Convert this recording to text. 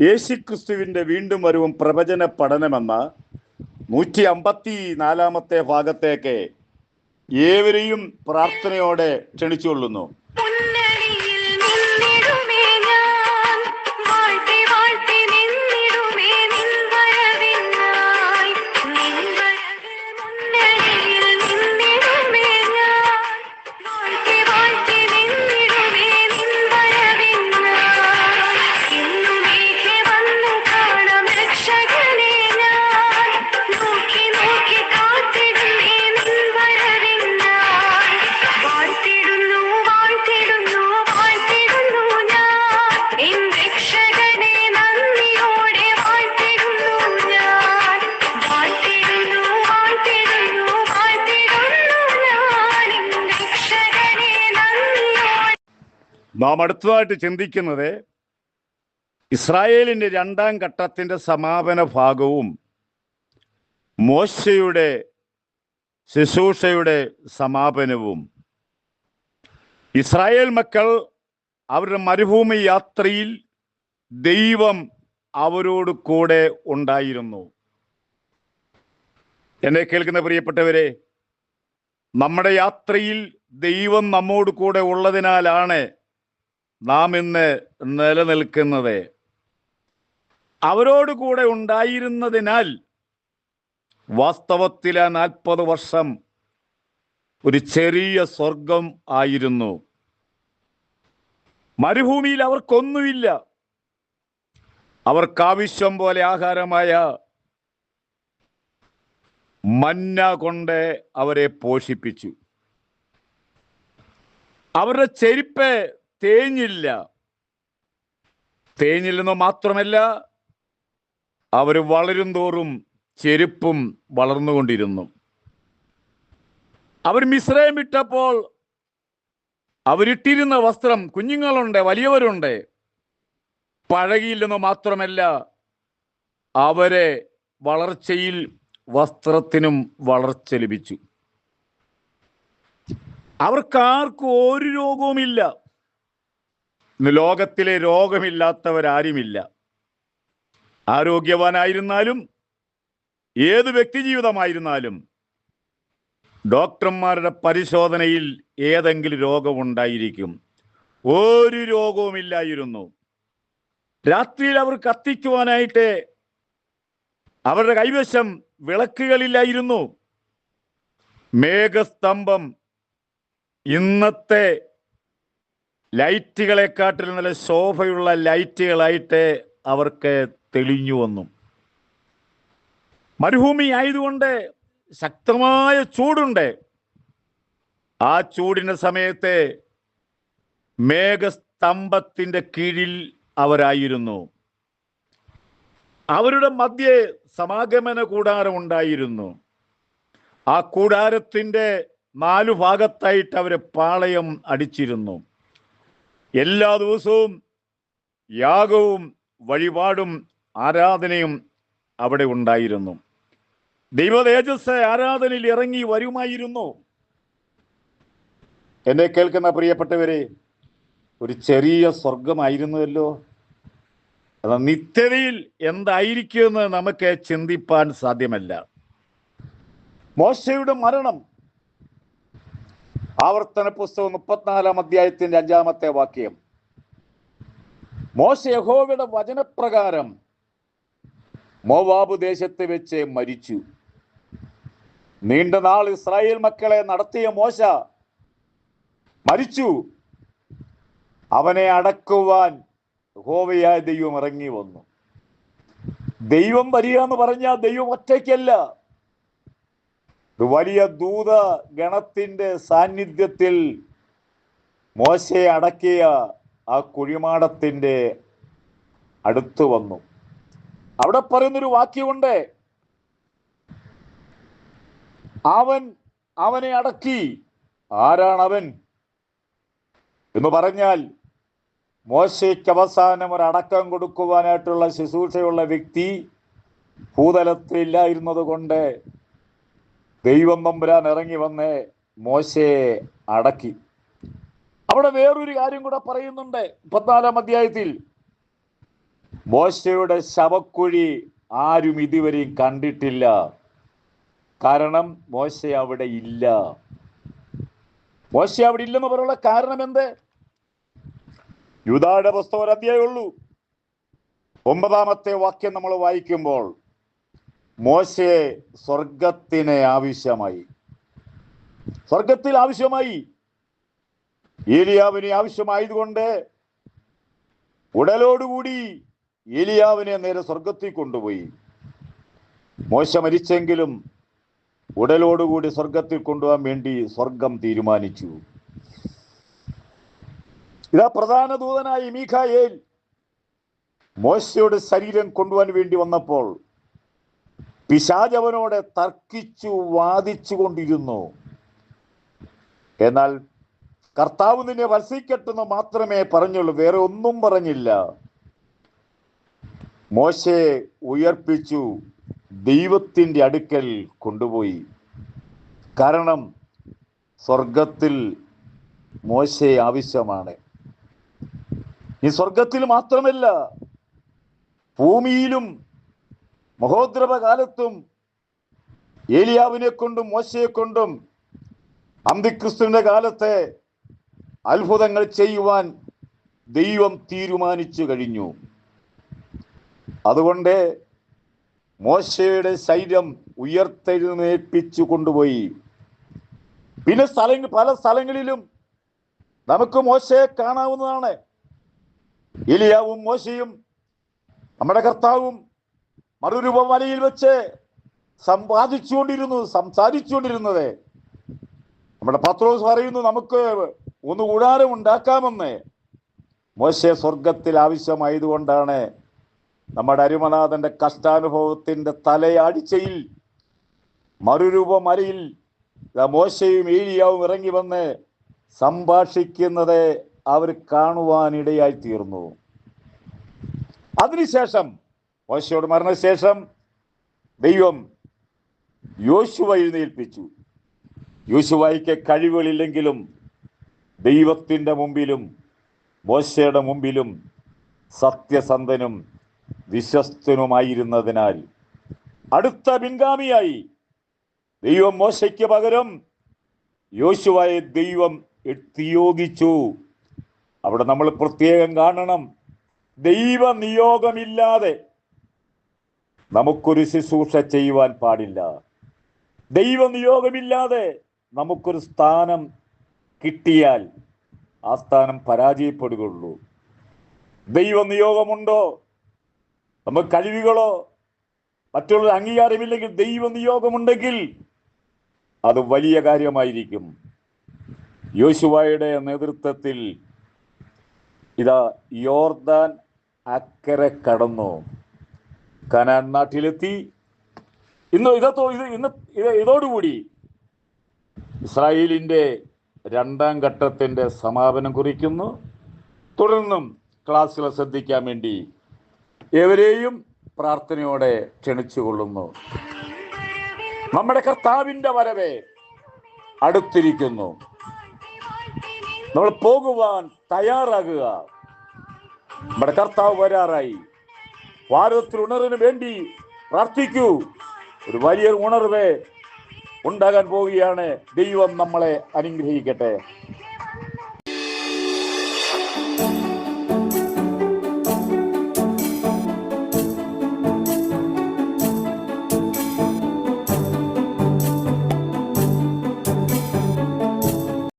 യേശുക്രിസ്തുവിന്റെ വീണ്ടും വരവും പ്രവചന പഠനമെന്ന 154 ഭാഗത്തേക്ക് ഏവരെയും പ്രാർത്ഥനയോടെ ക്ഷണിച്ചുകൊള്ളുന്നു. നാം അടുത്തതായിട്ട് ചിന്തിക്കുന്നത് ഇസ്രായേലിന്റെ 2ാം ഘട്ടത്തിന്റെ സമാപന ഭാഗവും മോശയുടെ ശുശ്രൂഷയുടെ സമാപനവും. ഇസ്രായേൽ മക്കൾ അവരുടെ മരുഭൂമി യാത്രയിൽ ദൈവം അവരോട് കൂടെ ഉണ്ടായിരുന്നു. എന്നെ കേൾക്കുന്ന പ്രിയപ്പെട്ടവരെ, നമ്മുടെ യാത്രയിൽ ദൈവം നമ്മോട് കൂടെ ഉള്ളതിനാലാണ് നാം ഇന്ന് നിലനിൽക്കുന്നത്. അവരോട് കൂടെ ഉണ്ടായിരുന്നതിനാൽ വാസ്തവത്തിൽ 40 വർഷം ഒരു ചെറിയ സ്വർഗം ആയിരുന്നു. മരുഭൂമിയിൽ അവർക്കൊന്നുമില്ല. അവർക്കാവശ്യം പോലെ ആഹാരമായ മന്ന കൊണ്ട് അവരെ പോഷിപ്പിച്ചു. അവരുടെ ചെരുപ്പ് തേഞ്ഞില്ലെന്ന് മാത്രമല്ല, അവർ വളരും തോറും ചെരുപ്പും വളർന്നുകൊണ്ടിരുന്നു. അവർ മിസ്രയീം വിട്ടപ്പോൾ അവരിട്ടിരുന്ന വസ്ത്രം, കുഞ്ഞുങ്ങളുണ്ട്, വലിയവരുണ്ട്, പഴകിയില്ലെന്ന് മാത്രമല്ല, അവരെ വളർച്ചയിൽ വസ്ത്രത്തിനും വളർച്ച ലഭിച്ചു. അവർക്കാർക്കും ഒരു രോഗവുമില്ല. ഇന്ന് ലോകത്തിലെ രോഗമില്ലാത്തവരാരുമില്ല. ആരോഗ്യവാനായിരുന്നാലും ഏത് വ്യക്തി ജീവിതമായിരുന്നാലും ഡോക്ടർമാരുടെ പരിശോധനയിൽ ഏതെങ്കിലും രോഗമുണ്ടായിരിക്കും. ഒരു രോഗവുമില്ലായിരുന്നു. രാത്രിയിൽ അവർ കത്തിക്കുവാനായിട്ട് അവരുടെ കൈവശം വിളക്കുകളില്ലായിരുന്നു. മേഘസ്തംഭം ഇന്നത്തെ ലൈറ്റുകളെക്കാട്ടിൽ നല്ല ശോഭയുള്ള ലൈറ്റുകളായിട്ട് അവർക്ക് തെളിഞ്ഞു വന്നു. മരുഭൂമി ആയതുകൊണ്ട് ശക്തമായ ചൂടുണ്ട്. ആ ചൂടിന്റെ സമയത്ത് മേഘസ്തംഭത്തിന്റെ കീഴിൽ അവരായിരുന്നു. അവരുടെ മധ്യേ സമാഗമന കൂടാരം ഉണ്ടായിരുന്നു. ആ കൂടാരത്തിന്റെ 4 ഭാഗത്തായിട്ട് അവരെ പാളയം അടിച്ചിരുന്നു. എല്ലാ ദിവസവും യാഗവും വഴിപാടും ആരാധനയും അവിടെ ഉണ്ടായിരുന്നു. ദൈവ തേജസ്സ് ആരാധനയിൽ ഇറങ്ങി വരുമായിരുന്നു. എന്നെ കേൾക്കുന്ന പ്രിയപ്പെട്ടവരെ, ഒരു ചെറിയ സ്വർഗമായിരുന്നുവല്ലോ. അത് നിത്യതയിൽ എന്തായിരിക്കുമെന്ന് നമുക്ക് ചിന്തിപ്പാൻ സാധ്യമല്ല. മോശയുടെ മരണം, ആവർത്തന പുസ്തകം 34-ാം അധ്യായത്തിന്റെ 5-ാമത്തെ വാക്യം. മോശ യഹോവയുടെ വചനപ്രകാരം മോവാബ് ദേശത്ത് വെച്ച് മരിച്ചു. നീണ്ട നാൾ ഇസ്രായേൽ മക്കളെ നടത്തിയ മോശ മരിച്ചു. അവനെ അടക്കുവാൻ യഹോവയായ ദൈവം ഇറങ്ങി വന്നു. ദൈവം വരിക എന്ന് പറഞ്ഞാൽ ദൈവം ഒറ്റയ്ക്കല്ല. വലിയ ദൂത ഗണത്തിന്റെ സാന്നിധ്യത്തിൽ മോശയെ അടക്കിയ ആ കുഴിമാടത്തിന്റെ അടുത്ത് വന്നു. അവിടെ പറയുന്നൊരു വാക്യമുണ്ട്, അവനെ അടക്കി. ആരാണ് അവൻ എന്ന് പറഞ്ഞാൽ, മോശയ്ക്ക് അവസാനം ഒരു അടക്കം കൊടുക്കുവാനായിട്ടുള്ള ശുശ്രൂഷയുള്ള വ്യക്തി ഭൂതലത്തിൽ ഇല്ലായിരുന്നത് കൊണ്ട് ദൈവം തമ്പുരാൻ ഇറങ്ങി വന്ന് മോശയെ അടക്കി. അവിടെ വേറൊരു കാര്യം കൂടെ പറയുന്നുണ്ട് 14-ാം അധ്യായത്തിൽ. മോശയുടെ ശവക്കുഴി ആരും ഇതുവരെയും കണ്ടിട്ടില്ല. കാരണം മോശ അവിടെ ഇല്ല. മോശ അവിടെ ഇല്ലെന്ന് പറയാനുള്ള കാരണം എന്ത്? യൂദായുടെ പുസ്തകം ഒരു അധ്യായമുള്ളൂ. 9-ാമത്തെ വാക്യം നമ്മൾ വായിക്കുമ്പോൾ മോശയെ സ്വർഗത്തിന് ആവശ്യമായി. സ്വർഗത്തിൽ ആവശ്യമായി. ഏലിയാവിനെ ആവശ്യമായതുകൊണ്ട് ഉടലോടുകൂടി ഏലിയാവിനെ നേരെ സ്വർഗത്തിൽ കൊണ്ടുപോയി. മോശ മരിച്ചെങ്കിലും ഉടലോടുകൂടി സ്വർഗത്തിൽ കൊണ്ടുപോകാൻ വേണ്ടി സ്വർഗം തീരുമാനിച്ചു. ഇതാ പ്രധാന ദൂതനായ മീഖായേൽ മോശയുടെ ശരീരം കൊണ്ടുപോകാൻ വേണ്ടി വന്നപ്പോൾ പിശാച് അവനോട് തർക്കിച്ചു വാദിച്ചു കൊണ്ടിരുന്നു. എന്നാൽ കർത്താവ് നിന്നെ വത്സിക്കട്ടെന്ന് മാത്രമേ പറഞ്ഞുള്ളൂ, വേറെ ഒന്നും പറഞ്ഞില്ല. മോശയെ ഉയർപ്പിച്ചു ദൈവത്തിൻ്റെ അടുക്കൽ കൊണ്ടുപോയി. കാരണം സ്വർഗത്തിൽ മോശയെ ആവശ്യമാണ്. ഈ സ്വർഗത്തിൽ മാത്രമല്ല, ഭൂമിയിലും മഹോദ്രവകാലത്തും ഏലിയാവിനെ കൊണ്ടും മോശയെ കൊണ്ടും അന്തിക്രിസ്തുവിന്റെ കാലത്തെ അത്ഭുതങ്ങൾ ചെയ്യുവാൻ ദൈവം തീരുമാനിച്ചു കഴിഞ്ഞു. അതുകൊണ്ട് മോശയുടെ ശരീരം ഉയർത്തെഴുന്നേൽപ്പിച്ചു കൊണ്ടുപോയി. പിന്നെ പല സ്ഥലങ്ങളിലും നമുക്ക് മോശയെ കാണാവുന്നതാണ്. ഏലിയാവും മോശയും നമ്മുടെ കർത്താവും മറുരൂപ മലയിൽ വെച്ച് സംസാരിച്ചുകൊണ്ടിരുന്നത്. നമ്മുടെ പത്രോസ് പറയുന്നു, നമുക്ക് ഒന്ന് കൂടാരം ഉണ്ടാക്കാമെന്ന്. മോശെ സ്വർഗത്തിൽ ആവശ്യമായതുകൊണ്ടാണ് നമ്മുടെ അരുമനാഥന്റെ കഷ്ടാനുഭവത്തിന്റെ തലയാഴ്ചയിൽ മറുരൂപ മലയിൽ മോശയും ഏലിയാവും ഇറങ്ങി വന്ന് സംഭാഷിക്കുന്നത് അവർ കാണുവാനിടയായി തീർന്നു. അതിനുശേഷം മോശയുടെ മരണശേഷം ദൈവം യോശുവ എഴുന്നേൽപ്പിച്ചു. യോശുവയ്ക്ക് കഴിവുകളില്ലെങ്കിലും ദൈവത്തിൻ്റെ മുമ്പിലും മോശയുടെ മുമ്പിലും സത്യസന്ധനും വിശ്വസ്തനുമായിരുന്നതിനാൽ അടുത്ത പിൻഗാമിയായി ദൈവം മോശയ്ക്ക് പകരം യോശുവയെ ദൈവം നിയോഗിച്ചു. അവിടെ നമ്മൾ പ്രത്യേകം കാണണം, ദൈവ നിയോഗമില്ലാതെ നമുക്കൊരു ശുശ്രൂഷ ചെയ്യുവാൻ പാടില്ല. ദൈവ നിയോഗമില്ലാതെ നമുക്കൊരു സ്ഥാനം കിട്ടിയാൽ ആ സ്ഥാനം പരാജയപ്പെടുകയുള്ളൂ. ദൈവ നിയോഗമുണ്ടോ, നമുക്ക് കഴിവുകളോ മറ്റുള്ള അംഗീകാരമില്ലെങ്കിൽ ദൈവ നിയോഗമുണ്ടെങ്കിൽ അത് വലിയ കാര്യമായിരിക്കും. യോശുവയുടെ നേതൃത്വത്തിൽ ഇതാ യോർദാൻ അക്കരെ കടന്നു കനാൻ നാട്ടിലെത്തി. ഇതോടുകൂടി ഇസ്രായേലിൻ്റെ 2ാം ഘട്ടത്തിൻ്റെ സമാപനം കുറിക്കുന്നു. തുടർന്നും ക്ലാസ്സുകൾ ശ്രദ്ധിക്കാൻ വേണ്ടി ഏവരെയും പ്രാർത്ഥനയോടെ ക്ഷണിച്ചുകൊള്ളുന്നു. നമ്മുടെ കർത്താവിൻ്റെ വരവേ അടുത്തിരിക്കുന്നു. നമ്മൾ പോകുവാൻ തയ്യാറാകുക. നമ്മുടെ കർത്താവ് വരാറായി. ഭാരതത്തിൽ ഉണർവിന് വേണ്ടി പ്രാർത്ഥിക്കൂ. ഒരു വലിയ ഉണർവ് ഉണ്ടാകാൻ പോവുകയാണ്. ദൈവം നമ്മളെ അനുഗ്രഹിക്കട്ടെ.